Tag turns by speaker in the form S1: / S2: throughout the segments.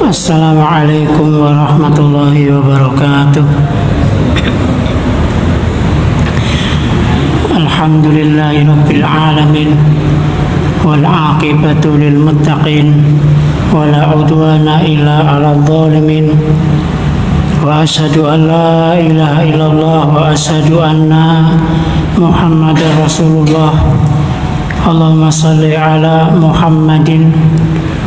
S1: Assalamualaikum warahmatullahi wabarakatuh. Alhamdulillahi rabbil alamin wal aqibatu lil muttaqin wala udwana illa 'alal zalimin wa asyhadu an la ilaha illallah wa asyhadu anna Muhammadar Rasulullah. Allahumma shalli ala Muhammadin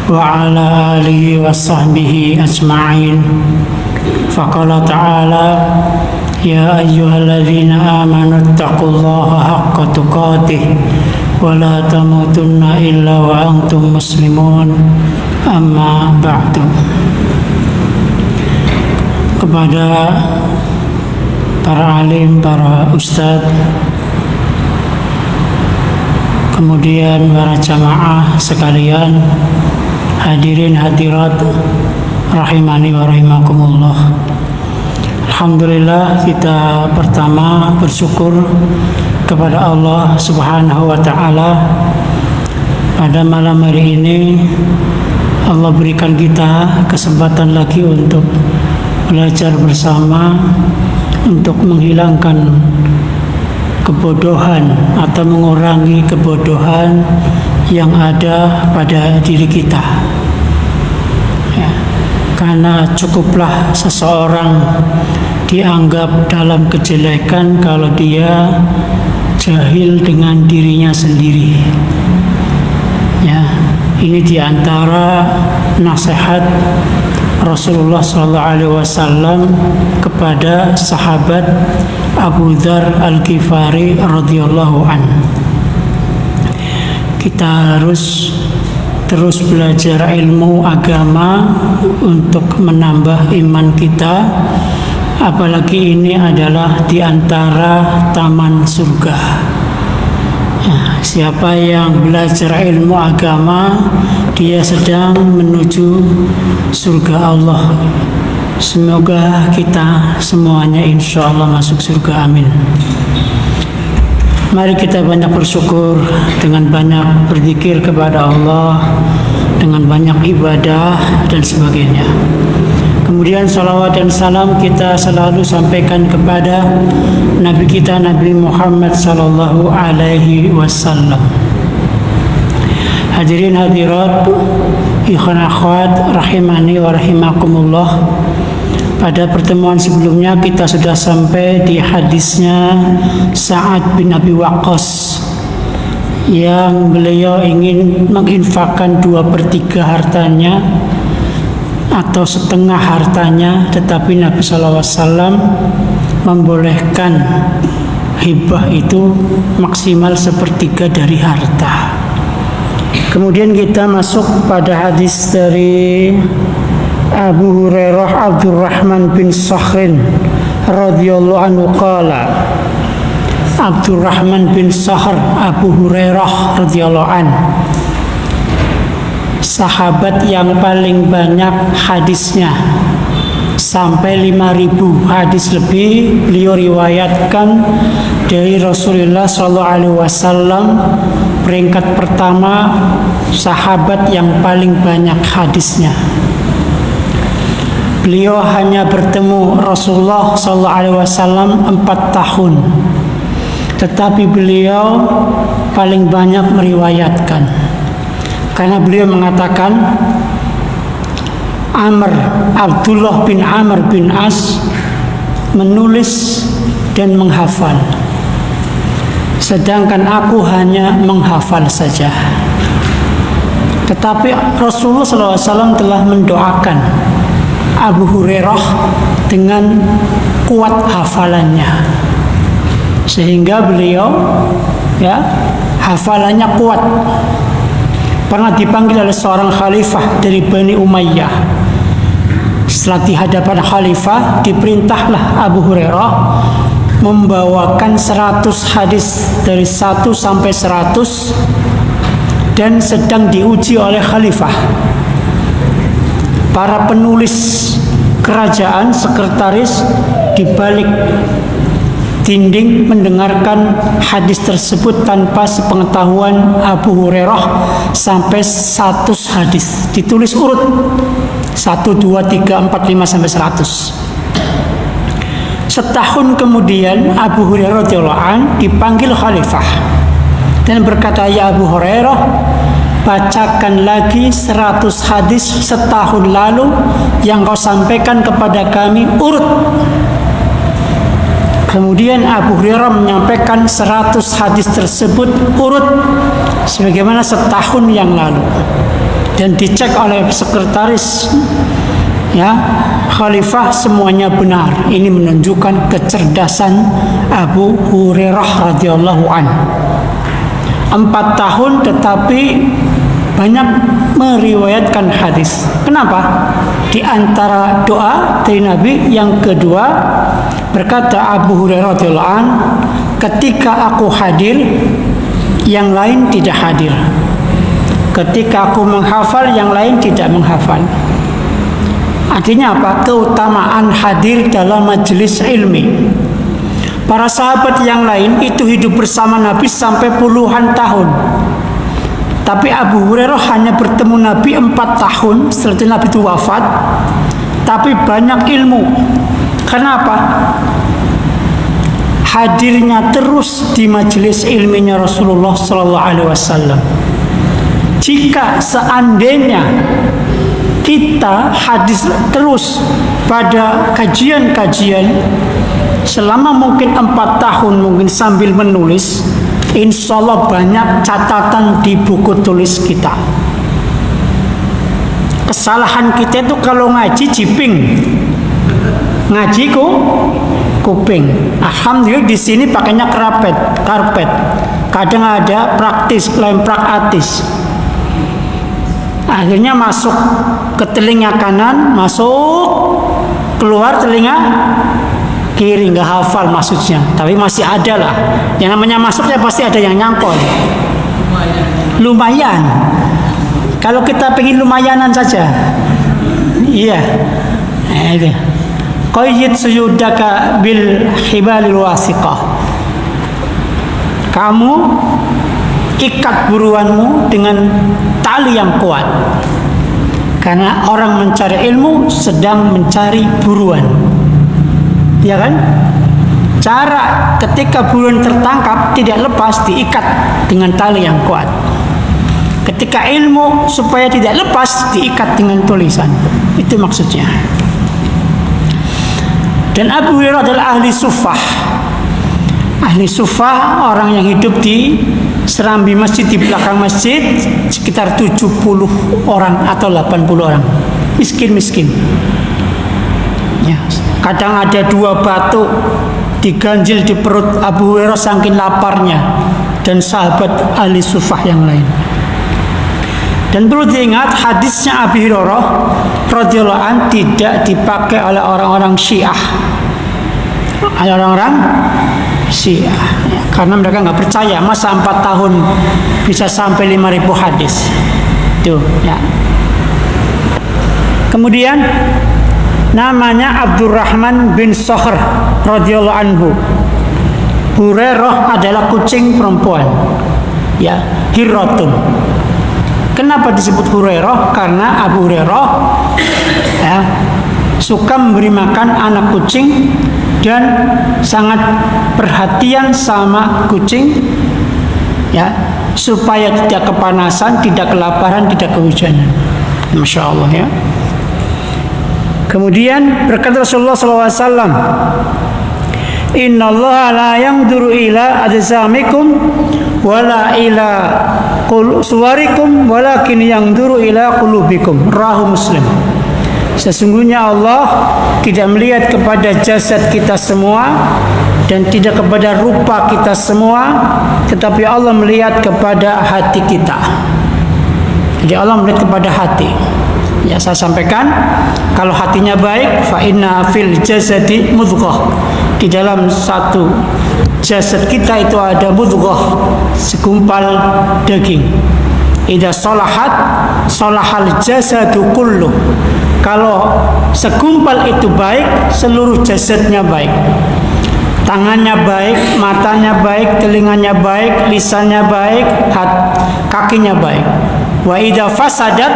S1: wa ala alihi wa sahbihi ajma'in. Faqala ta'ala ya ayyuhalladzina amanu taqullaha haqqa tuqatih wa la tamutunna illa wa antum muslimun. Amma ba'du. Kepada para alim, para ustadz, kemudian para jamaah sekalian, hadirin hadirat rahimani wa rahimakumullah. Alhamdulillah, kita pertama bersyukur kepada Allah Subhanahu wa taala. Pada malam hari ini Allah berikan kita kesempatan lagi untuk belajar bersama, untuk menghilangkan kebodohan atau mengurangi kebodohan yang ada pada diri kita ya. Karena cukuplah seseorang dianggap dalam kejelekan kalau dia jahil dengan dirinya sendiri ya. Ini diantara nasihat Rasulullah SAW kepada sahabat Abu Dzar Al-Ghifari radhiyallahu anhu. Kita harus terus belajar ilmu agama untuk menambah iman kita, apalagi ini adalah di antara taman surga. Siapa yang belajar ilmu agama, dia sedang menuju surga Allah. Semoga kita semuanya insya Allah masuk surga, amin. Mari kita banyak bersyukur dengan banyak berzikir kepada Allah, dengan banyak ibadah dan sebagainya. Kemudian salawat dan salam kita selalu sampaikan kepada Nabi kita, Nabi Muhammad sallallahu alaihi wasallam. Hadirin hadirat, ikhwan akhwat rahimani wa rahimakumullah. Pada pertemuan sebelumnya kita sudah sampai di hadisnya Sa'ad bin Abi Waqqas yang beliau ingin menginfakkan 2/3 hartanya atau setengah hartanya, tetapi Nabi SAW membolehkan hibah itu maksimal 1/3 dari harta. Kemudian kita masuk pada hadis dari Abu Hurairah Abdurrahman bin Sakhrin radhiyallahu anhu qala. Abdurrahman bin Sakhr Abu Hurairah radhiyallahu anhu, sahabat yang paling banyak hadisnya, sampai 5.000 hadis lebih beliau riwayatkan dari Rasulullah SAW. Peringkat pertama sahabat yang paling banyak hadisnya. Beliau hanya bertemu Rasulullah SAW 4 tahun, tetapi beliau paling banyak meriwayatkan. Karena beliau mengatakan Abdullah bin Amr bin As menulis dan menghafal, sedangkan aku hanya menghafal saja. Tetapi Rasulullah SAW telah mendoakan Abu Hurairah dengan kuat hafalannya, sehingga beliau hafalannya kuat. Pernah dipanggil oleh seorang khalifah dari Bani Umayyah. Setelah di hadapan khalifah, diperintahlah Abu Hurairah membawakan 100 hadis dari 1 sampai 100 dan sedang diuji oleh khalifah. Para penulis kerajaan, sekretaris di balik dinding mendengarkan hadis tersebut tanpa sepengetahuan Abu Hurairah sampai 100 hadis. Ditulis urut 1, 2, 3, 4, 5 sampai 100. Setahun kemudian Abu Hurairah radhiyallahu an dipanggil khalifah dan berkata, "Ya Abu Hurairah, bacakan lagi 100 hadis setahun lalu yang kau sampaikan kepada kami, urut." Kemudian Abu Hurairah menyampaikan 100 hadis tersebut urut sebagaimana setahun yang lalu, dan dicek oleh sekretaris khalifah, semuanya benar. Ini menunjukkan kecerdasan Abu Hurairah radhiyallahu anhu. 4 tahun tetapi banyak meriwayatkan hadis. Kenapa? Di antara doa dari Nabi yang kedua, berkata Abu Hurairah radhiyallahu anhu, ketika aku hadir, yang lain tidak hadir. Ketika aku menghafal, yang lain tidak menghafal. Artinya apa? Keutamaan hadir dalam majelis ilmi. Para sahabat yang lain itu hidup bersama Nabi sampai puluhan tahun. Tapi Abu Hurairah hanya bertemu Nabi 4 tahun setelah itu Nabi itu wafat. Tapi banyak ilmu. Kenapa? Hadirnya terus di majelis ilminya Rasulullah SAW. Jika seandainya kita hadis terus pada kajian-kajian selama mungkin 4 tahun, mungkin sambil menulis, insya Allah banyak catatan di buku tulis kita. Kesalahan kita itu kalau ngaji jiping, ngaji kuping. Alhamdulillah di sini pakainya karpet. Kadang ada praktis, lain praktis. Akhirnya masuk ke telinga kanan, masuk keluar telinga kiri, nggak hafal maksudnya, tapi masih ada lah. Yang namanya masuknya pasti ada yang nyangkol. Lumayan. Kalau kita pengen lumayanan saja, iya. Itu. Qayyid suyudaka bil hibalil wasiqah. Kamu ikat buruanmu dengan tali yang kuat. Karena orang mencari ilmu sedang mencari buruan. Ya kan? Cara ketika buruan tertangkap tidak lepas, diikat dengan tali yang kuat. Ketika ilmu supaya tidak lepas, diikat dengan tulisan. Itu maksudnya. Dan Abu Hurairah adalah ahli sufah. Ahli sufah, orang yang hidup di serambi masjid, di belakang masjid, sekitar 70 orang atau 80 orang. Miskin-miskin. Ya. Kadang ada 2 batu diganjil di perut Abu Hurairah saking laparnya, dan sahabat ahli sufah yang lain. Dan perlu diingat, hadisnya Abu Hurairah radhiyallahu anhu tidak dipakai oleh orang-orang Syiah. Oleh orang-orang Syiah, ya, karena mereka nggak percaya masa 4 tahun bisa sampai 5.000 hadis. Tuh, ya. Kemudian namanya Abdurrahman bin Sakhr radhiyallahu anhu. Hurairah adalah kucing perempuan. Ya, Hirratun. Kenapa disebut Hurairah? Karena Abu Hurairah ya, suka memberi makan anak kucing dan sangat perhatian sama kucing, ya, supaya tidak kepanasan, tidak kelaparan, tidak kehujanan. Masya Allah, ya. Kemudian berkata Rasulullah SAW, Inna Allah la yanzuru ila ajsamikum wala ila suwarikum walakin yanzuru ila qulubikum. Rawahu Muslim. Sesungguhnya Allah tidak melihat kepada jasad kita semua dan tidak kepada rupa kita semua, tetapi Allah melihat kepada hati kita. Jadi Allah melihat kepada hati. Ya, saya sampaikan, kalau hatinya baik, fa inna fil jasadi mudghah. Di dalam satu jasad kita itu ada mudghah, segumpal daging. Idza salahat salahal jasadu kullu. Kalau segumpal itu baik, seluruh jasadnya baik. Tangannya baik, matanya baik, telinganya baik, lisannya baik, kakinya baik. Wa idza fasadat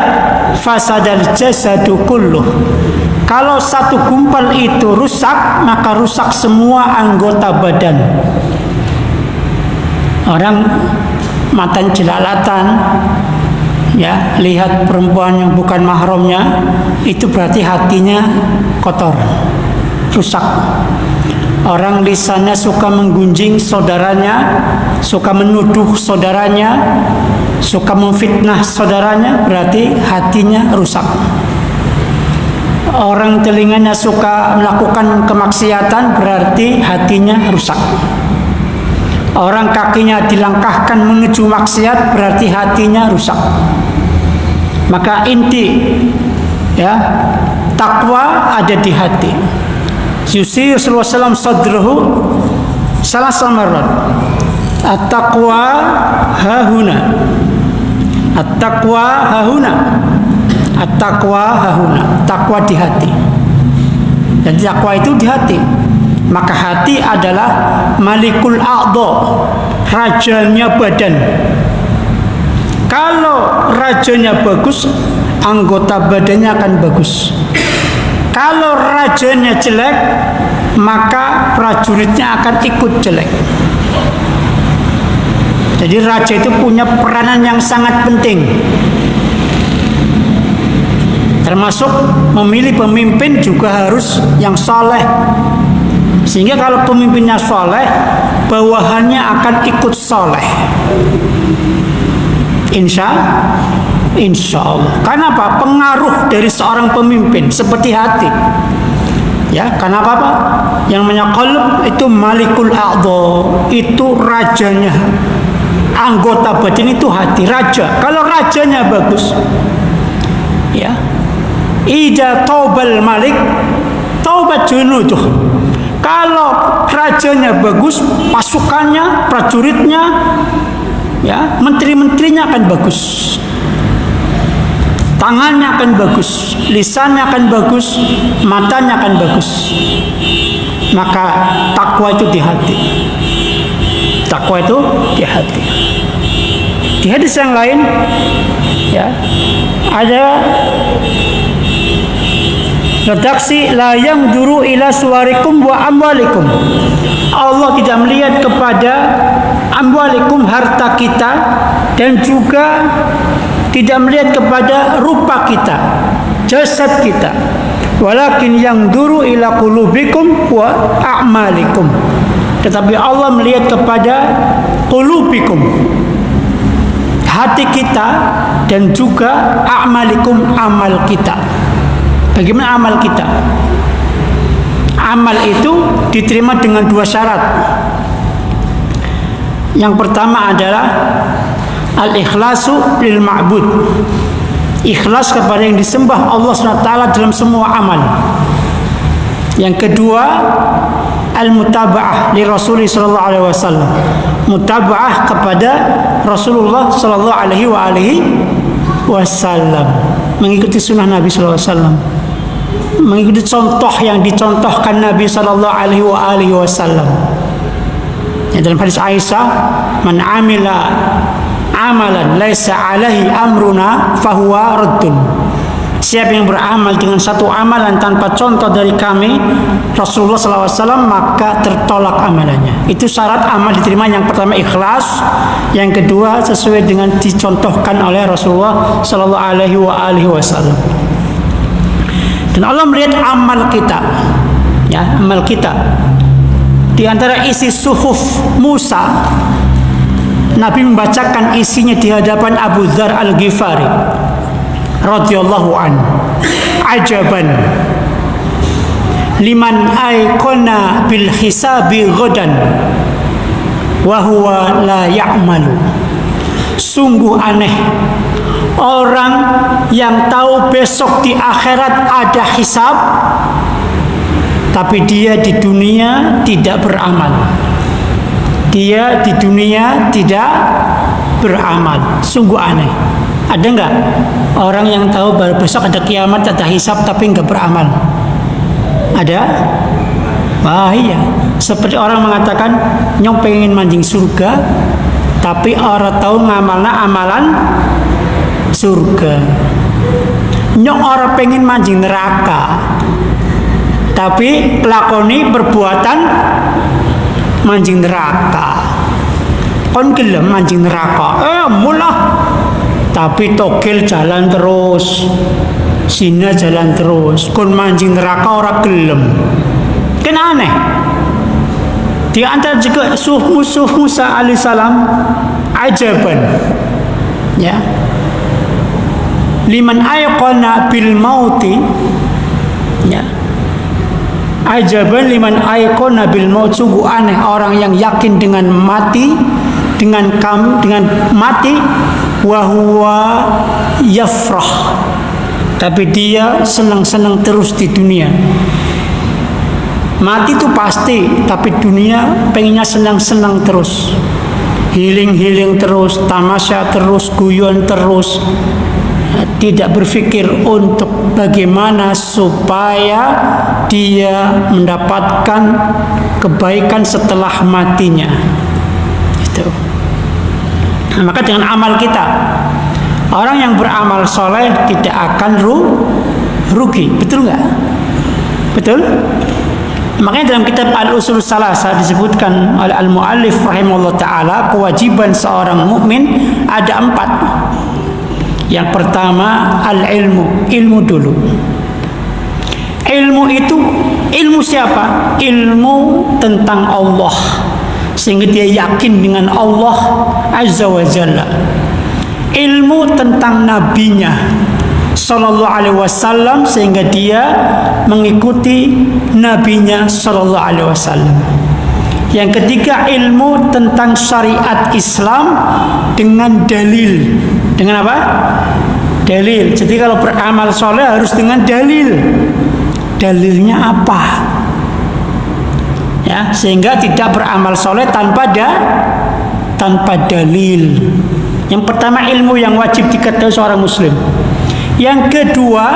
S1: fasadal jasadu kulluh. Kalau satu gumpal itu rusak, maka rusak semua anggota badan. Orang matanya jelalatan, ya, lihat perempuan yang bukan mahramnya, itu berarti hatinya kotor, rusak. Orang lisannya suka menggunjing saudaranya, suka menuduh saudaranya, suka memfitnah saudaranya, berarti hatinya rusak. Orang telinganya suka melakukan kemaksiatan, berarti hatinya rusak. Orang kakinya dilangkahkan menuju maksiat, berarti hatinya rusak. Maka inti, ya, takwa ada di hati. Yusi Rasulullah SAW sadruhu salah samarat. At-taqwa hahuna. At-taqwa hahuna. At-taqwa hahuna. Takwa di hati. Jadi takwa itu di hati. Maka hati adalah malikul a'dha, rajanya badan. Kalau rajanya bagus, anggota badannya akan bagus. Kalau rajanya jelek, maka prajuritnya akan ikut jelek. Jadi raja itu punya peranan yang sangat penting, termasuk memilih pemimpin juga harus yang saleh. Sehingga kalau pemimpinnya saleh, bawahannya akan ikut saleh. Insya Allah. Karena apa? Pengaruh dari seorang pemimpin seperti hati. Ya, karena apa? Yang namanya qalb itu malikul a'dha, itu rajanya. Anggota badan itu hati, raja. Kalau rajanya bagus, ya. Ida taubal malik, taubat junuduh. Kalau rajanya bagus, pasukannya, prajuritnya, ya, menteri-menterinya akan bagus. Tangannya akan bagus, lisannya akan bagus, matanya akan bagus. Maka takwa itu di hati. Takwa itu di hati. Di hadis yang lain, ya, ada redaksi la yanzuru ila suwarikum wa amwalikum. Allah tidak melihat kepada amwalikum, harta kita, dan juga tidak melihat kepada rupa kita, jasad kita. Walakin yanzuru ila qulubikum wa a'malikum. Tetapi Allah melihat kepada qulubikum, hati kita, dan juga a'malikum, amal kita. Bagaimana amal kita? Amal itu diterima dengan dua syarat. Yang pertama adalah al-ikhlasu lil ma'bud. Ikhlas kepada yang disembah Allah SWT dalam semua amal. Yang kedua, al-mutaba'ah li Rasulullah sallallahu alaihi wasallam. Mutaba'ah kepada Rasulullah sallallahu alaihi wasallam. Mengikuti sunnah Nabi sallallahu alaihi wasallam. Mengikuti contoh yang dicontohkan Nabi sallallahu alaihi wasallam. Ya, dalam hadis Aisyah, man amila amalan laisa alaihi amruna fahuwa raddun. Siapa yang beramal dengan satu amalan tanpa contoh dari kami Rasulullah SAW, maka tertolak amalannya. Itu syarat amal diterima. Yang pertama ikhlas, yang kedua sesuai dengan dicontohkan oleh Rasulullah SAW. Dan Allah melihat amal kita, ya, amal kita. Di antara isi suhuf Musa, Nabi membacakan isinya di hadapan Abu Dzar Al-Ghifari radhiyallahu an. Ajaban liman aikona bil hisabi ghadan wa huwa la ya'malu. Sungguh aneh orang yang tahu besok di akhirat ada hisab, tapi dia di dunia tidak beramal. Dia di dunia tidak beramal. Sungguh aneh. Ada enggak orang yang tahu besok ada kiamat, ada hisab, tapi enggak beramal? Ada? Wah, iya. Seperti orang mengatakan nyong pengen manjing surga, tapi orang tahu ngamalna amalan surga. Nyok ora pengen manjing neraka, tapi lakoni perbuatan manjing neraka. Kon gelem manjing neraka, mulah. Tapi togel jalan terus, zina jalan terus. Kon manjing neraka ora gelem. Kan aneh. Di antara juga musuh Musa alaihissalam ajaban, ya. Liman ayqana bil mauti, ya. Ajaban liman ayqana bil maut, sungguh aneh orang yang yakin dengan mati, dengan mati, wa huwa yafrah, tapi dia senang-senang terus di dunia. Mati itu pasti, tapi dunia pengennya senang-senang terus, healing terus, tamasya terus, guyon terus. Tidak berpikir untuk bagaimana supaya dia mendapatkan kebaikan setelah matinya. Itu. Nah, maka dengan amal kita, orang yang beramal soleh tidak akan rugi, betul nggak? Betul? Makanya dalam kitab Al-Usul Salasah disebutkan oleh Al-Mu'allif rahimahullah ta'ala, kewajiban seorang mukmin ada 4. Yang pertama, al-ilmu, ilmu dulu. Ilmu itu, ilmu siapa? Ilmu tentang Allah, sehingga dia yakin dengan Allah Azza wa Jalla. Ilmu tentang nabinya Sallallahu Alaihi Wasallam, sehingga dia mengikuti nabinya Sallallahu Alaihi Wasallam. Yang ketiga, ilmu tentang syariat Islam dengan dalil. Dengan apa? Dalil. Jadi kalau beramal soleh harus dengan dalil. Dalilnya apa? Ya, sehingga tidak beramal soleh tanpa dalil. Yang pertama, ilmu yang wajib diketahui seorang muslim. Yang kedua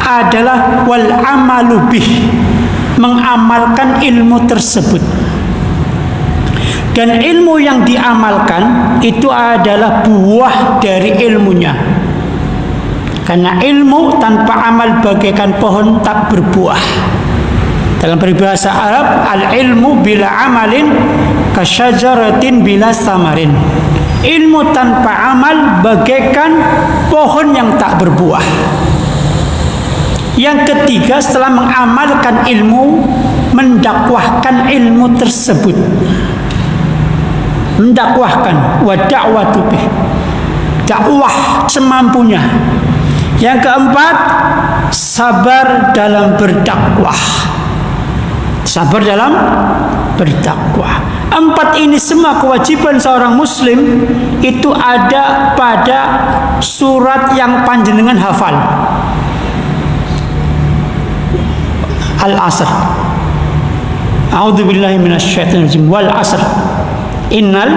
S1: adalah wal amalu bih, mengamalkan ilmu tersebut. Dan ilmu yang diamalkan itu adalah buah dari ilmunya. Karena ilmu tanpa amal bagaikan pohon tak berbuah. Dalam peribahasa Arab, al-ilmu bila amalin kasyajaratin bila samarin. Ilmu tanpa amal bagaikan pohon yang tak berbuah. Yang ketiga, setelah mengamalkan ilmu, mendakwahkan ilmu tersebut. Mendakwahkan, wa da'watu bih, dakwah semampunya. Yang keempat, sabar dalam berdakwah. Sabar dalam berdakwah. 4 ini semua kewajiban seorang muslim itu ada pada surat yang panjenengan hafal. Al-Asr. A'udzubillahi minasyaitonir rajim. Wal 'asr. Innal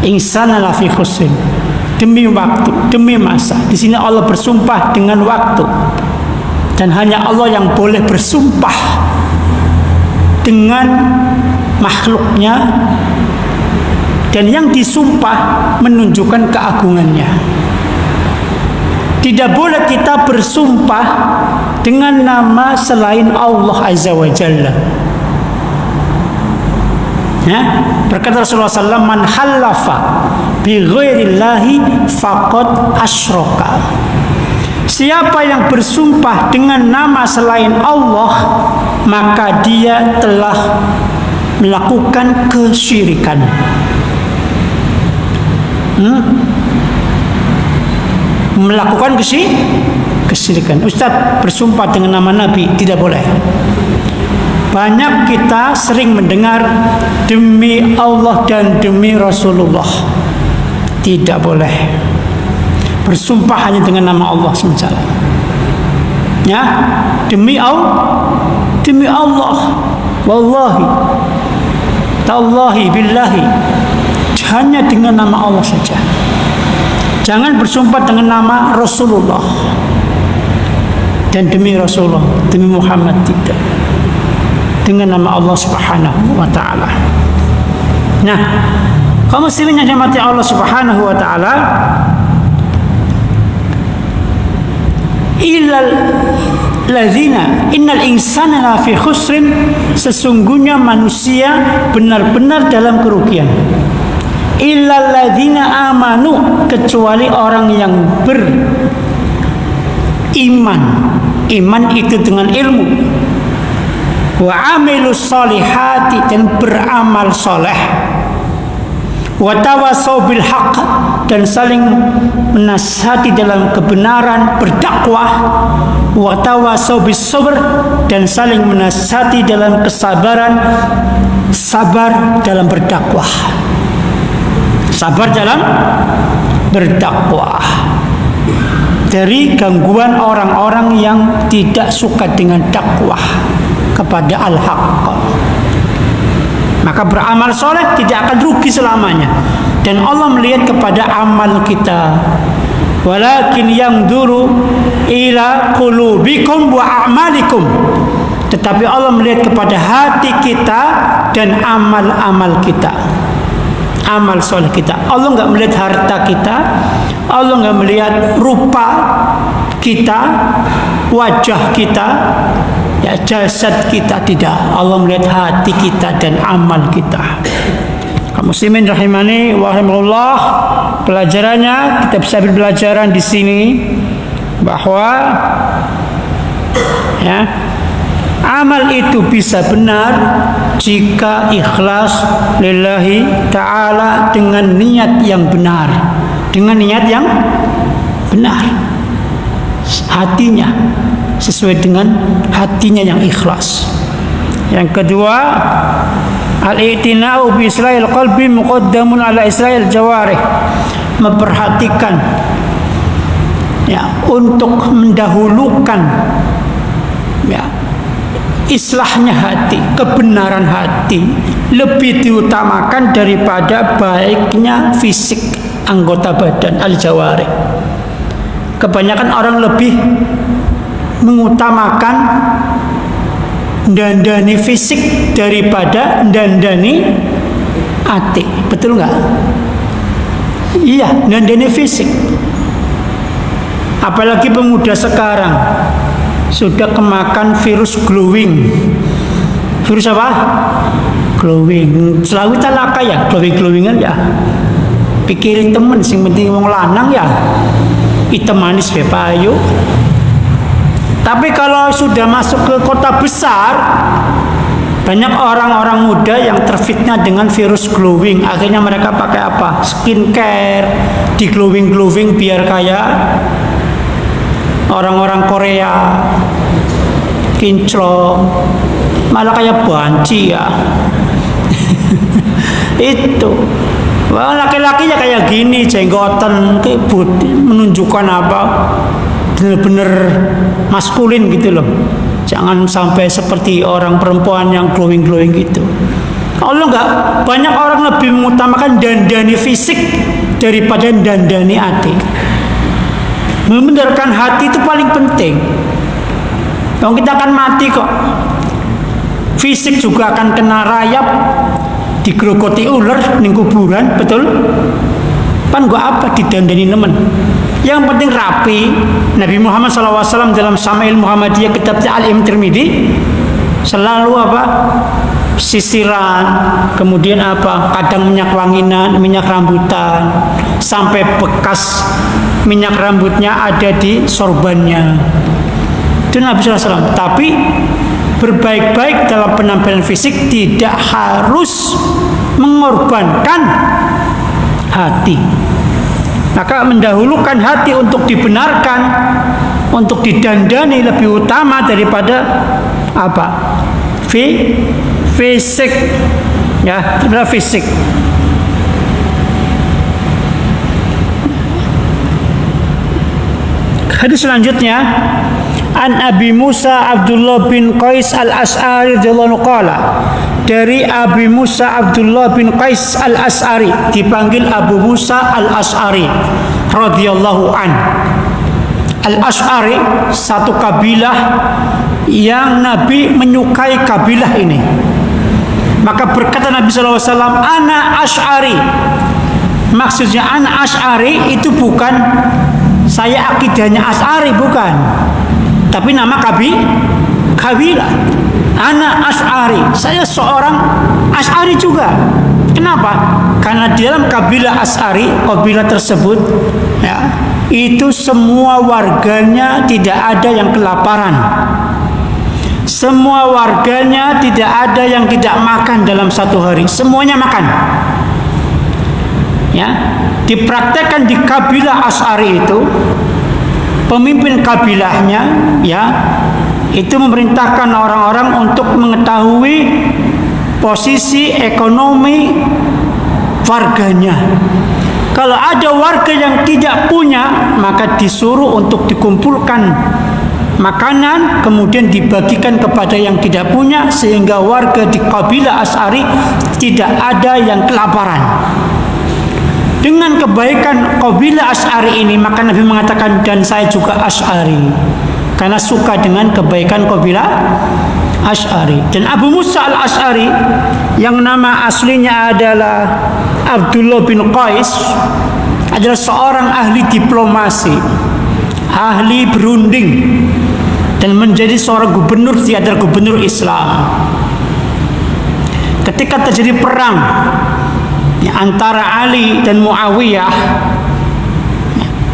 S1: insana lafi khusr. Demi waktu, demi masa. Di sini Allah bersumpah dengan waktu. Dan hanya Allah yang boleh bersumpah dengan makhluknya, dan yang disumpah menunjukkan keagungannya. Tidak boleh kita bersumpah dengan nama selain Allah Azza wa Jalla. Ya, berkata Rasulullah SAW, man halafa bi ghairillahi faqad asyraka. Siapa yang bersumpah dengan nama selain Allah, maka dia telah melakukan kesyirikan. Melakukan kesyirikan. Ustaz, bersumpah dengan nama Nabi tidak boleh. Banyak kita sering mendengar demi Allah dan demi Rasulullah. Tidak boleh. Bersumpah hanya dengan nama Allah semata. Ya, demi Allah, wallahi, tallahi, billahi, hanya dengan nama Allah saja. Jangan bersumpah dengan nama Rasulullah dan demi Rasulullah, demi Muhammad, tidak. Dengan nama Allah Subhanahu wa ta'ala. Nah, kaum muslimin yang dirahmati Allah Subhanahu wa ta'ala, illal ladzina innal insana lafi khusrin, sesungguhnya manusia benar-benar dalam kerugian. Illal ladzina amanu, kecuali orang yang beriman. Iman itu dengan ilmu. Wa amilus solihati, dan beramal soleh. Wa tawassaw bil haqq, dan saling menasihati dalam kebenaran, berdakwah. Wa tawassaw bis sabr, dan saling menasihati dalam kesabaran, sabar dalam berdakwah. Sabar dalam berdakwah dari gangguan orang-orang yang tidak suka dengan dakwah kepada al-haq. Maka beramal soleh tidak akan rugi selamanya, dan Allah melihat kepada amal kita. Walakin yanzuru ila qulubikum wa a'malikum, tetapi Allah melihat kepada hati kita dan amal-amal kita, amal soleh kita. Allah nggak melihat harta kita, Allah nggak melihat rupa kita, wajah kita, ya jasad kita, tidak. Allah melihat hati kita dan amal kita. Kaum muslimin rahimani wa rahimakumullah, pelajarannya kita bisa berbelajaran di sini bahwa ya, amal itu bisa benar jika ikhlas lillahi ta'ala, dengan niat yang benar, dengan niat yang benar, hatinya sesuai dengan hatinya yang ikhlas. Yang kedua, al-i'tina'u bi islahil qalbi muqaddamun ala islahil jawarih, memperhatikan ya, untuk mendahulukan ya, islahnya hati, kebenaran hati lebih diutamakan daripada baiknya fisik anggota badan, al-jawarih. Kebanyakan orang lebih mengutamakan dandani fisik daripada dandani hati. Betul nggak? Iya, dandani fisik. Apalagi pemuda sekarang sudah kemakan virus glowing. Virus apa? Glowing. Selalu talaka ya, glowingan ya. Pikirin temen, sing penting wong lanang ya. Hitam manis bepayu. Tapi kalau sudah masuk ke kota besar, banyak orang-orang muda yang terfitnah dengan virus glowing. Akhirnya mereka pakai apa? Skincare, di glowing biar kayak orang-orang Korea, kinclong, malah kayak banci ya. Itu. Wah, laki-lakinya kayak gini, jenggotan, menunjukkan apa? Benar-benar maskulin gitu loh. Jangan sampai seperti orang perempuan yang glowing gitu. Allah nggak, banyak orang lebih mengutamakan dandani fisik daripada dandani hati. Membenarkan hati itu paling penting. Kalau kita akan mati kok, fisik juga akan kena rayap, digerogoti ular ning kuburan, betul? Pan gua apa didandani nemen. Yang penting rapi. Nabi Muhammad SAW dalam Syama'il Muhammadiyah kitabnya Al-Imam Tirmidzi selalu apa? Sisiran, kemudian apa? Kadang minyak wanginan, minyak rambutan, sampai bekas minyak rambutnya ada di sorbannya. Itu Nabi SAW. Tapi berbaik-baik dalam penampilan fisik tidak harus mengorbankan hati. Maka mendahulukan hati untuk dibenarkan, untuk didandani lebih utama daripada apa? Fisik, ya, daripada fisik. Hadis selanjutnya, an Abi Musa Abdullah bin Qais al-Ash'ari radhiyallahu qala, dari Abi Musa Abdullah bin Qais al-Ash'ari, dipanggil Abu Musa al-Ash'ari radhiyallahu an. Al-Ash'ari satu kabilah yang Nabi menyukai kabilah ini. Maka berkata Nabi SAW, ana Ash'ari. Maksudnya ana Ash'ari itu bukan saya akidahnya Ash'ari, bukan. Tapi nama kabilah. Ana Asy'ari, saya seorang Asy'ari juga. Kenapa? Karena di dalam kabilah Asy'ari, kabilah tersebut ya, itu semua warganya tidak ada yang kelaparan. Semua warganya tidak ada yang tidak makan dalam satu hari. Semuanya makan. Ya, dipraktekkan di kabilah Asy'ari itu, pemimpin kabilahnya ya itu memerintahkan orang-orang untuk mengetahui posisi ekonomi warganya. Kalau ada warga yang tidak punya, maka disuruh untuk dikumpulkan makanan, kemudian dibagikan kepada yang tidak punya, sehingga warga di kabilah Asy'ari tidak ada yang kelaparan. Dengan kebaikan kabilah Asy'ari ini, maka Nabi mengatakan, dan saya juga Asy'ari, karena suka dengan kebaikan kabilah Asy'ari. Dan Abu Musa al-Asy'ari yang nama aslinya adalah Abdullah bin Qais adalah seorang ahli diplomasi, ahli berunding, dan menjadi seorang gubernur di antara gubernur Islam. Ketika terjadi perang antara Ali dan Muawiyah,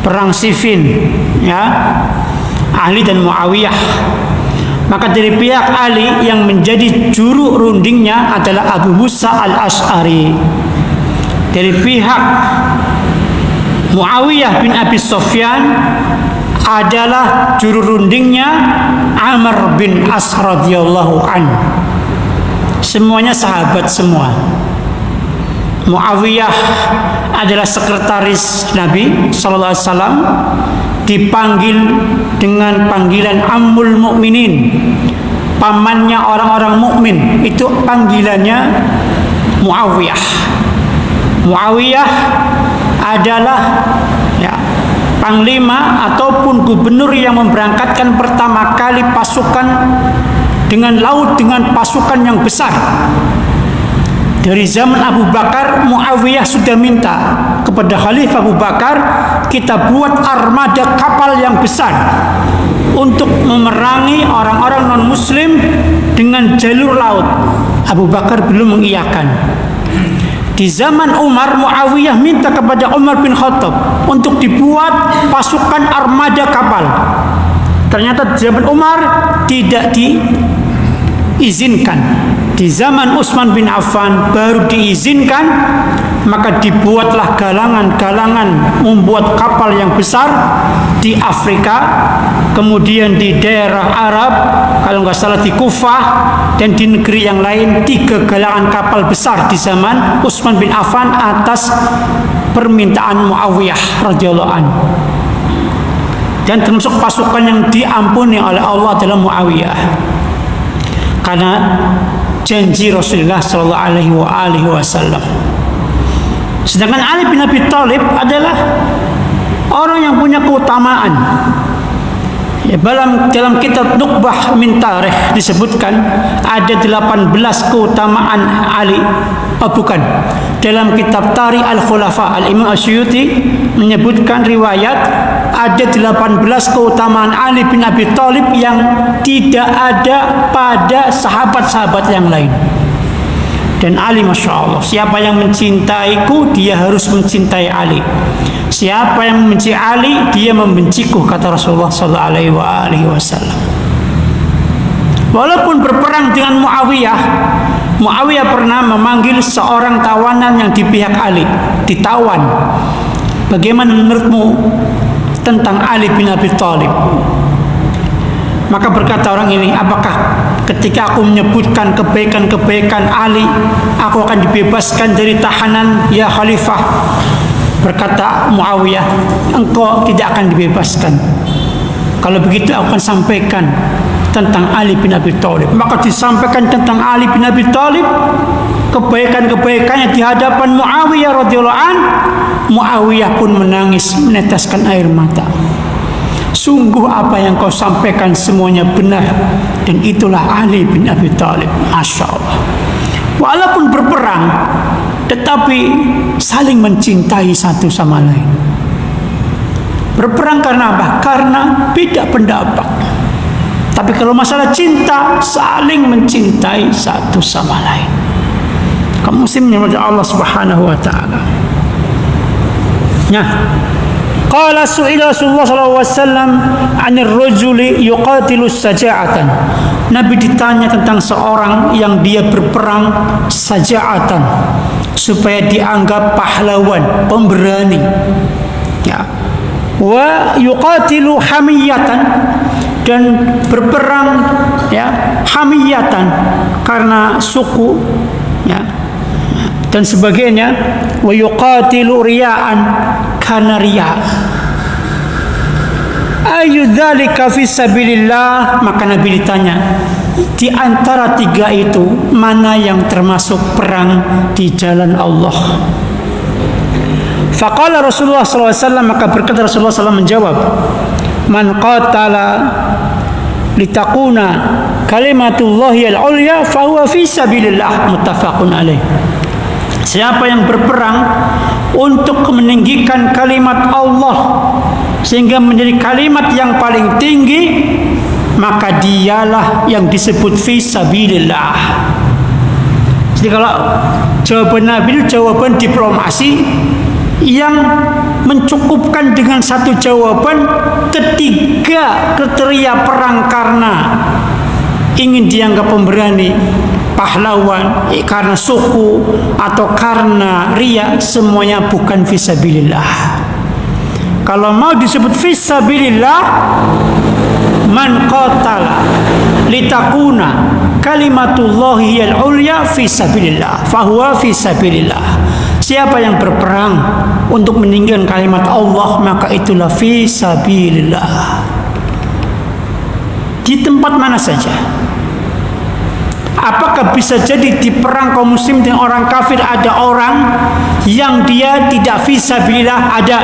S1: perang Siffin ya, Ali dan Muawiyah, maka dari pihak Ali yang menjadi juru rundingnya adalah Abu Musa al-Asy'ari. Dari pihak Muawiyah bin Abi Sufyan adalah juru rundingnya Amr bin As radhiyallahu anhu. Semuanya sahabat semua. Muawiyah adalah sekretaris Nabi sallallahu alaihi wasallam, dipanggil dengan panggilan Ammul Mukminin, pamannya orang-orang mukmin, itu panggilannya Muawiyah. Muawiyah adalah ya, panglima ataupun gubernur yang memberangkatkan pertama kali pasukan dengan laut, dengan pasukan yang besar. Dari zaman Abu Bakar, Muawiyah sudah minta kepada Khalifah Abu Bakar, kita buat armada kapal yang besar untuk memerangi orang-orang non-muslim dengan jalur laut. Abu Bakar belum mengiyakan. Di zaman Umar, Muawiyah minta kepada Umar bin Khattab untuk dibuat pasukan armada kapal. Ternyata di zaman Umar tidak diizinkan. Di zaman Utsman bin Affan baru diizinkan, maka dibuatlah galangan-galangan membuat kapal yang besar di Afrika, kemudian di daerah Arab, kalau nggak salah di Kufah, dan di negeri yang lain 3 galangan kapal besar di zaman Utsman bin Affan atas permintaan Muawiyah radhiyallahu anhu. Dan termasuk pasukan yang diampuni oleh Allah adalah Muawiyah, karena janji Rasulullah sallallahu alaihi wasallam. Sedangkan Ali bin Abi Thalib adalah orang yang punya keutamaan. Ya, dalam kitab Nuqbah min Tarikh disebutkan ada 18 keutamaan Ali. Oh bukan, dalam kitab Tarikh Al-Khulafa, Al-Imam Asyuyuti menyebutkan riwayat ada 18 keutamaan Ali bin Abi Thalib yang tidak ada pada sahabat-sahabat yang lain. Dan Ali, Masya Allah, siapa yang mencintaiku, dia harus mencintai Ali. Siapa yang membenci Ali, dia membenciku, kata Rasulullah sallallahu alaihi wasallam. Walaupun berperang dengan Muawiyah, Muawiyah pernah memanggil seorang tawanan yang di pihak Ali, ditawan. Bagaimana menurutmu tentang Ali bin Abi Thalib? Maka berkata orang ini, apakah ketika aku menyebutkan kebaikan-kebaikan Ali, aku akan dibebaskan dari tahanan, ya Khalifah? Berkata Muawiyah, engkau tidak akan dibebaskan. Kalau begitu aku akan sampaikan tentang Ali bin Abi Thalib. Maka disampaikan tentang Ali bin Abi Thalib, kebaikan-kebaikannya di hadapan Muawiyah radhiyallahu an. Muawiyah pun menangis, meneteskan air mata. Sungguh apa yang kau sampaikan semuanya benar, dan itulah Ali bin Abi Thalib. Masya Allah. Walaupun berperang, tetapi saling mencintai satu sama lain. Berperang karena apa? Karena beda pendapat. Tapi kalau masalah cinta, saling mencintai satu sama lain. Kaum muslimin yang Allah Subhanahu wa taala. Nah, qala su'ila Rasulullah sallallahu alaihi wasallam 'anil rajuli yuqatilu saja'atan. Nabi ditanya tentang seorang yang dia berperang saja'atan supaya dianggap pahlawan, pemberani. Ya. Wa yuqatilu hamiyatan, dan berperang ya hamiyatan karena suku ya dan sebagainya. Wa yuqatilu riya'an karena riya. Ayu dzalika fi sabilillah. Maka Nabi ditanya, di antara tiga itu mana yang termasuk perang di jalan Allah? Faqala Rasulullah SAW, maka berkata Rasulullah SAW menjawab, man qatala litakuna kalimatullahi al-ulya fahuwa fi sabilillah, muttafaqun alaih. Siapa yang berperang untuk meninggikan kalimat Allah sehingga menjadi kalimat yang paling tinggi, maka dialah yang disebut fi sabilillah. Jadi kalau jawaban Nabi itu jawaban diplomasi yang mencukupkan dengan satu jawaban ketiga kriteria perang karena ingin dianggap pemberani, pahlawan, karena suku atau karena riya, semuanya bukan fisabilillah. Kalau mau disebut fisabilillah, man qatala litakuna kalimatullahi al-ulya fisabilillah fahuwa fisabilillah. Siapa yang berperang untuk meninggikan kalimat Allah, maka itulah fisabilillah. Di tempat mana saja. Apakah bisa jadi di perang kaum muslim dengan orang kafir ada orang yang dia tidak fisabilillah? Ada.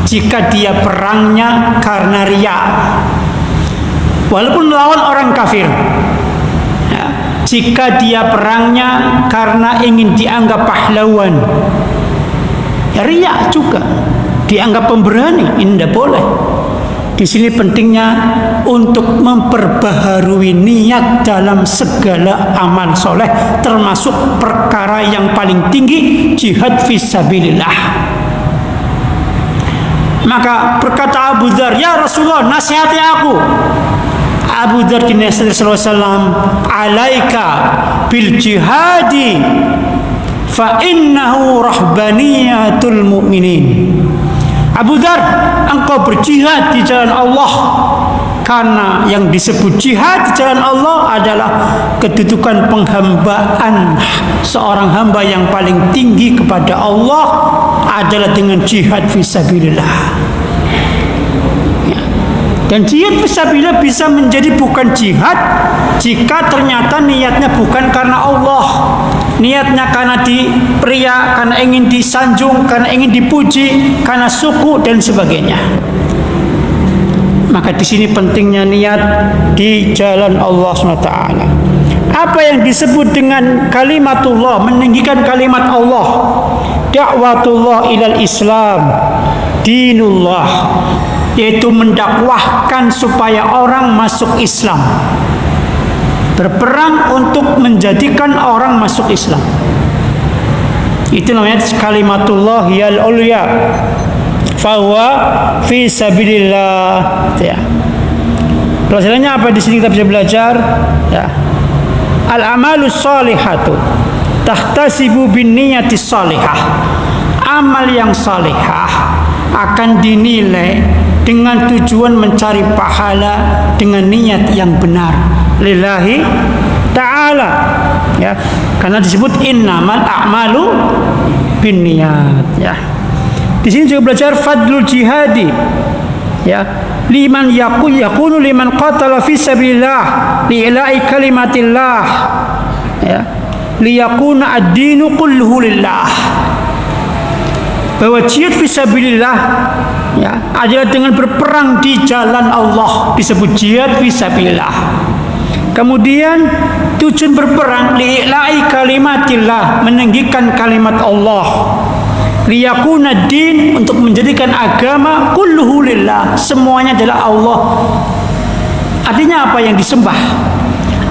S1: Jika dia perangnya karena riya, walaupun melawan orang kafir, ya, jika dia perangnya karena ingin dianggap pahlawan, ya riya juga, dianggap pemberani, ini tidak boleh. Di sini pentingnya untuk memperbaharui niat dalam segala amal soleh, termasuk perkara yang paling tinggi, jihad fisabilillah. Maka berkata Abu Dzar, ya Rasulullah, nasihati aku. Abu Dzar dinasihati Rasulullah SAW, alaika bil jihadi fa innahu rahbaniyatul mu'minin. Abu Dzar, engkau berjihad di jalan Allah, karena yang disebut jihad di jalan Allah adalah kedudukan penghambaan seorang hamba yang paling tinggi kepada Allah adalah dengan jihad fisabilillah. Ya. Dan jihad fisabilillah bisa menjadi bukan jihad jika ternyata niatnya bukan karena Allah, niatnya karena riya, karena ingin disanjung, karena ingin dipuji, karena suku dan sebagainya. Maka di sini pentingnya niat di jalan Allah SWT. Apa yang disebut dengan kalimatullah, meninggikan kalimat Allah? Da'watullah ilal Islam, dinullah, yaitu mendakwahkan supaya orang masuk Islam. Berperang untuk menjadikan orang masuk Islam. Itu namanya kalimatullah yal ulya, fahuwa fi sabilillah. Ya. Pelajarannya apa di sini kita bisa belajar? Ya. Al-amalus salihatu tahtasibu bin niyati salihah. Amal yang salihah akan dinilai dengan tujuan mencari pahala dengan niat yang benar lillahi ta'ala. Ya. Karena disebut innamal a'malu bin niyat. Ya. Di sini juga belajar fadlul jihadi, ya, liman yakunu liman qatala fi sabilillah li'la'i kalimatillah, ya, liyakuna ad-dinu kulluhu lillah. Bahwa jihad fi sabilillah, ya, adalah dengan berperang di jalan Allah, disebut jihad fi sabilillah. Kemudian tujuan berperang li'la'i kalimatillah, meninggikan kalimat Allah. Liyakuna din, untuk menjadikan agama kulluhu lillah, semuanya adalah Allah. Artinya apa yang disembah?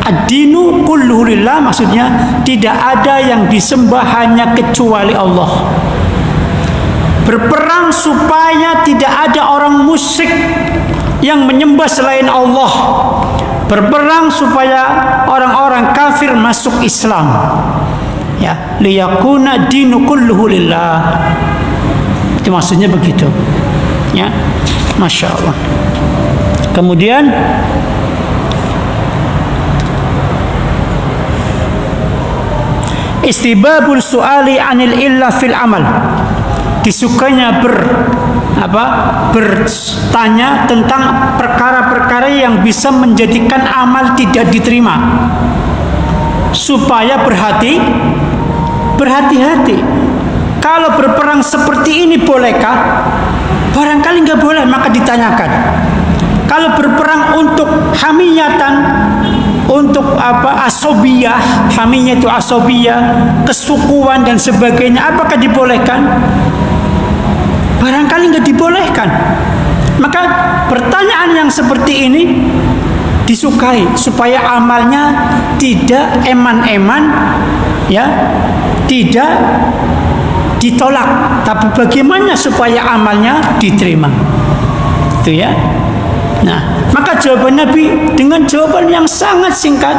S1: Ad-dinu kulluhu lillah, maksudnya tidak ada yang disembah hanya kecuali Allah. Berperang supaya tidak ada orang musyrik yang menyembah selain Allah. Berperang supaya orang-orang kafir masuk Islam. Ya, liyakuna dinu kulluhu lillah. Itu maksudnya begitu. Ya, Masya Allah. Kemudian istibabul su'ali anil illa fil amal, disukainya bertanya tentang perkara-perkara yang bisa menjadikan amal tidak diterima, supaya berhati-hati. Kalau berperang seperti ini bolehkah? Barangkali nggak boleh, maka ditanyakan. Kalau berperang untuk hamiyatan, untuk asobiyah, hamiyah itu asobiyah, kesukuan dan sebagainya, apakah dibolehkan? Barangkali nggak dibolehkan. Maka pertanyaan yang seperti ini disukai supaya amalnya tidak eman-eman, ya, tidak ditolak, tapi bagaimana supaya amalnya diterima, itu ya. Nah, maka jawaban Nabi dengan jawaban yang sangat singkat,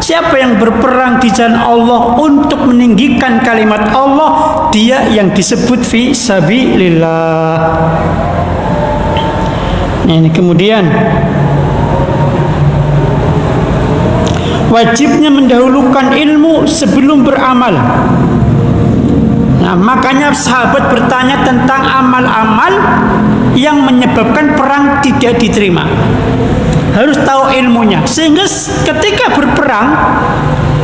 S1: siapa yang berperang di jalan Allah untuk meninggikan kalimat Allah, dia yang disebut fi sabilillah. Nah, ini kemudian wajibnya mendahulukan ilmu sebelum beramal. Nah, makanya sahabat bertanya tentang amal-amal yang menyebabkan perang tidak diterima. Harus tahu ilmunya, sehingga ketika berperang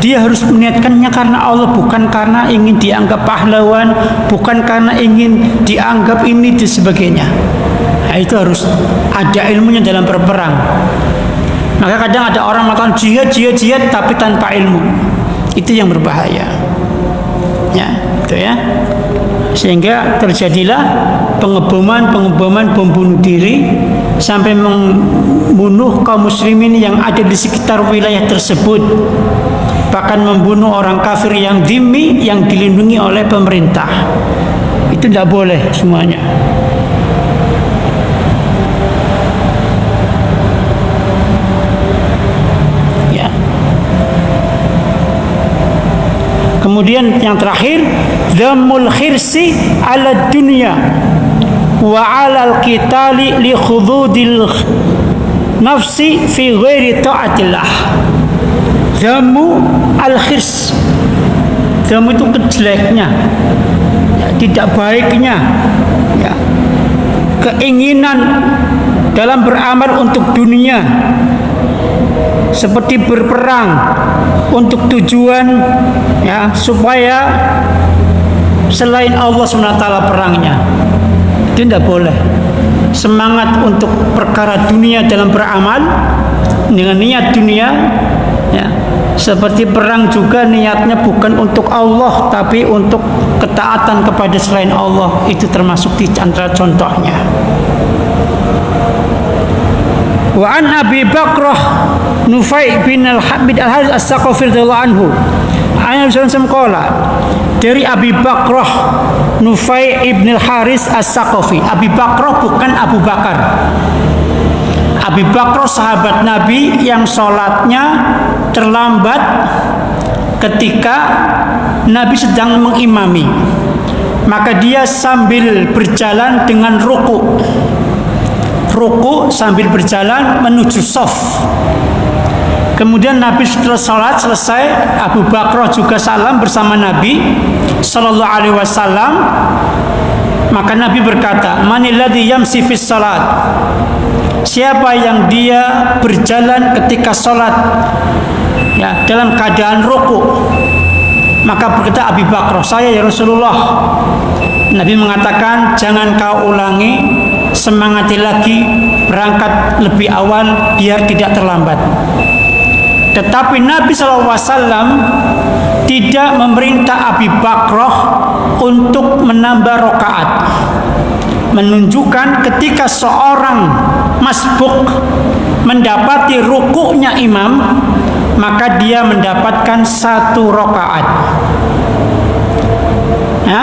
S1: dia harus meniatkannya karena Allah, bukan karena ingin dianggap pahlawan, bukan karena ingin dianggap ini dan sebagainya. Nah, itu harus ada ilmunya dalam berperang. Maka kadang ada orang melakukan jihad tapi tanpa ilmu. Itu yang berbahaya. Ya, itu ya. Sehingga terjadilah pengeboman bom bunuh diri sampai membunuh kaum muslimin yang ada di sekitar wilayah tersebut, bahkan membunuh orang kafir yang dhimmi yang dilindungi oleh pemerintah. Itu tidak boleh semuanya. Ya. Kemudian yang terakhir, dhammul khirsi ala dunya wa ala al-qitali li khududil nafsi fi ghairi ta'atillah. Dhammu al-khirs, dhammu itu kejeleknya, ya, tidak baiknya, ya, keinginan dalam beramal untuk dunia, seperti berperang untuk tujuan, ya, supaya selain Allah SWT perangnya, itu tidak boleh. Semangat untuk perkara dunia dalam beramal dengan niat dunia, ya, seperti perang juga niatnya bukan untuk Allah tapi untuk ketaatan kepada selain Allah, itu termasuk di antara contohnya. Wa an Abi Bakrah Nufai bin al-Harith as-Saqafi radhiyallahu anhu, Nabi sallallahu dari Abi Bakrah Nufai ibn al-Harith as-Saqafi. Abi Bakrah bukan Abu Bakar. Abi Bakrah sahabat Nabi yang sholatnya terlambat ketika Nabi sedang mengimami, maka dia sambil berjalan dengan ruku sambil berjalan menuju shaf. Kemudian Nabi setelah sholat selesai, Abu Bakrah juga salam bersama Nabi Sallallahu Alaihi Wasallam. Maka Nabi berkata, Manil ladzi yamsi fis salat, siapa yang dia berjalan ketika sholat, ya, dalam keadaan ruku. Maka berkata Abu Bakrah, saya ya Rasulullah. Nabi mengatakan, jangan kau ulangi, semangati lagi, berangkat lebih awal biar tidak terlambat. Tetapi Nabi SAW tidak memerintah Abi Bakrah untuk menambah rakaat, menunjukkan ketika seorang masbuk mendapati rukuknya imam, maka dia mendapatkan 1 rakaat. Ya?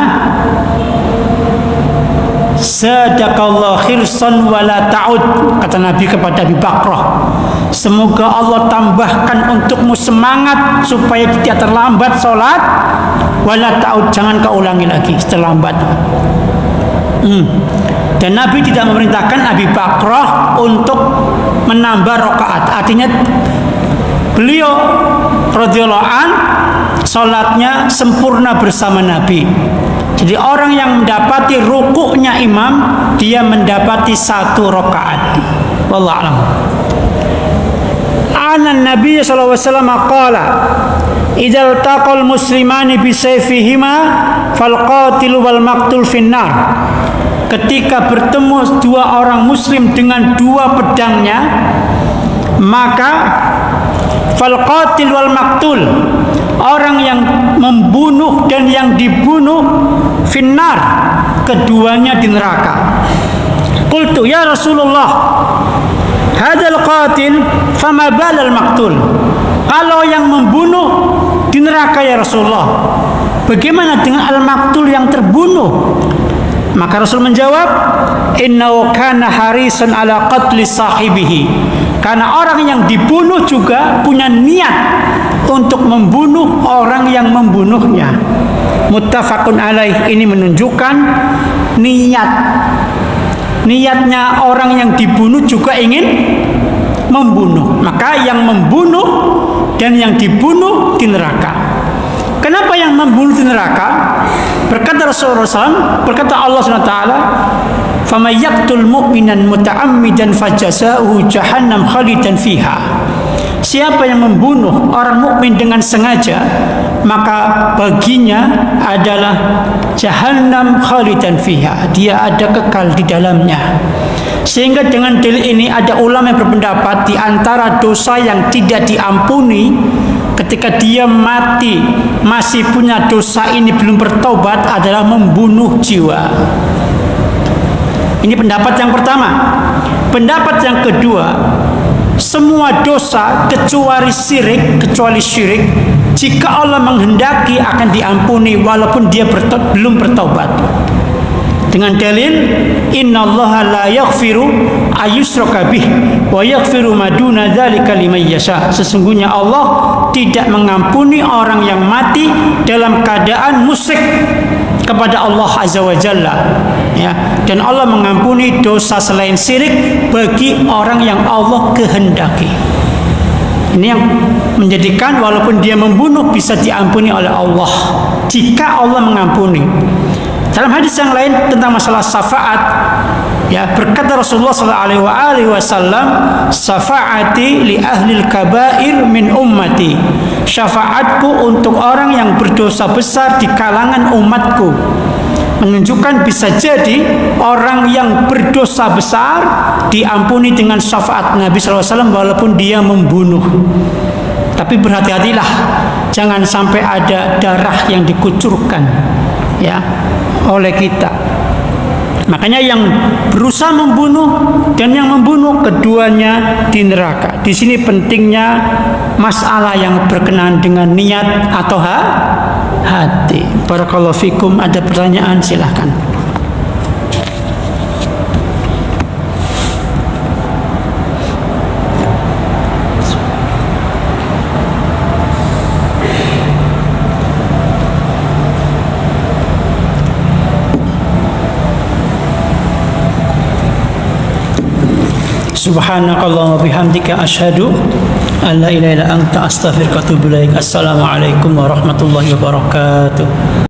S1: Sadaqallahu khirsan wala ta'ud, kata Nabi kepada Abi Bakrah, semoga Allah tambahkan untukmu semangat supaya tidak terlambat sholat, wala ta'ud, jangan kau ulangi lagi terlambat. Dan Nabi tidak memerintahkan Abi Bakrah untuk menambah rakaat. Artinya beliau radhiyallahu an sholatnya sempurna bersama Nabi. Jadi orang yang mendapati rukuknya imam, dia mendapati 1 rakaat. Wallahu a'lam. Anan Nabi sallallahu alaihi wasallam qala, "Idzal taqal muslimani bisayfihima fal qatil wal maqtul finnar." Ketika bertemu 2 orang muslim dengan 2 pedangnya, maka fal qatil wal maqtul, orang yang membunuh dan yang dibunuh, finnar, keduanya di neraka. Qultu ya Rasulullah, hadzal qatil fama balal maqtul. Kalau yang membunuh di neraka ya Rasulullah, bagaimana dengan al-maqtul yang terbunuh? Maka Rasul menjawab, innahu kana harisan ala qatli sahibihi. Karena orang yang dibunuh juga punya niat untuk membunuh orang yang membunuhnya. Muttafaqun alaih. Ini menunjukkan niatnya orang yang dibunuh juga ingin membunuh. Maka yang membunuh dan yang dibunuh di neraka. Kenapa yang membunuh di neraka? Berkata Rasulullah SAW, berkata Allah SWT, فَمَنْ يَقْتُلْ مُؤْمِنًا مُتَعَمِّدًا فَجَزَاؤُهُ جَهَنَّمْ خَالِدًا فِيهَا. Siapa yang membunuh orang mukmin dengan sengaja, maka baginya adalah Jahannam khalidan fiha, dia ada kekal di dalamnya. Sehingga dengan dalil ini ada ulama yang berpendapat di antara dosa yang tidak diampuni ketika dia mati masih punya dosa ini belum bertobat adalah membunuh jiwa. Ini pendapat yang pertama. Pendapat yang kedua, semua dosa kecuali syirik, jika Allah menghendaki akan diampuni walaupun dia belum bertobat. Dengan dalil innallaha la yaghfiru ayyushraka bih wa yaghfiru ma duna dzalika liman yasha. Sesungguhnya Allah tidak mengampuni orang yang mati dalam keadaan musyrik kepada Allah Azza wa Jalla, ya. Dan Allah mengampuni dosa selain syirik bagi orang yang Allah kehendaki. Ini yang menjadikan walaupun dia membunuh bisa diampuni oleh Allah jika Allah mengampuni. Dalam hadis yang lain tentang masalah syafaat, ya, berkata Rasulullah sallallahu alaihi wasallam, "Syafaati li ahlil kabair min ummati." Syafaatku untuk orang yang berdosa besar di kalangan umatku. Menunjukkan bisa jadi orang yang berdosa besar diampuni dengan syafaat Nabi sallallahu alaihi wasallam walaupun dia membunuh. Tapi berhati-hatilah, jangan sampai ada darah yang dikucurkan, ya, oleh kita. Makanya yang berusaha membunuh dan yang membunuh keduanya di neraka. Di sini pentingnya masalah yang berkenaan dengan niat atau hati. Barakallahu fikum. Ada pertanyaan, silahkan. Subhanakallahumma wa bihamdika asyhadu an la ilaha illa anta astaghfiruka wa atubu ilaik. Assalamualaikum warahmatullahi wabarakatuh.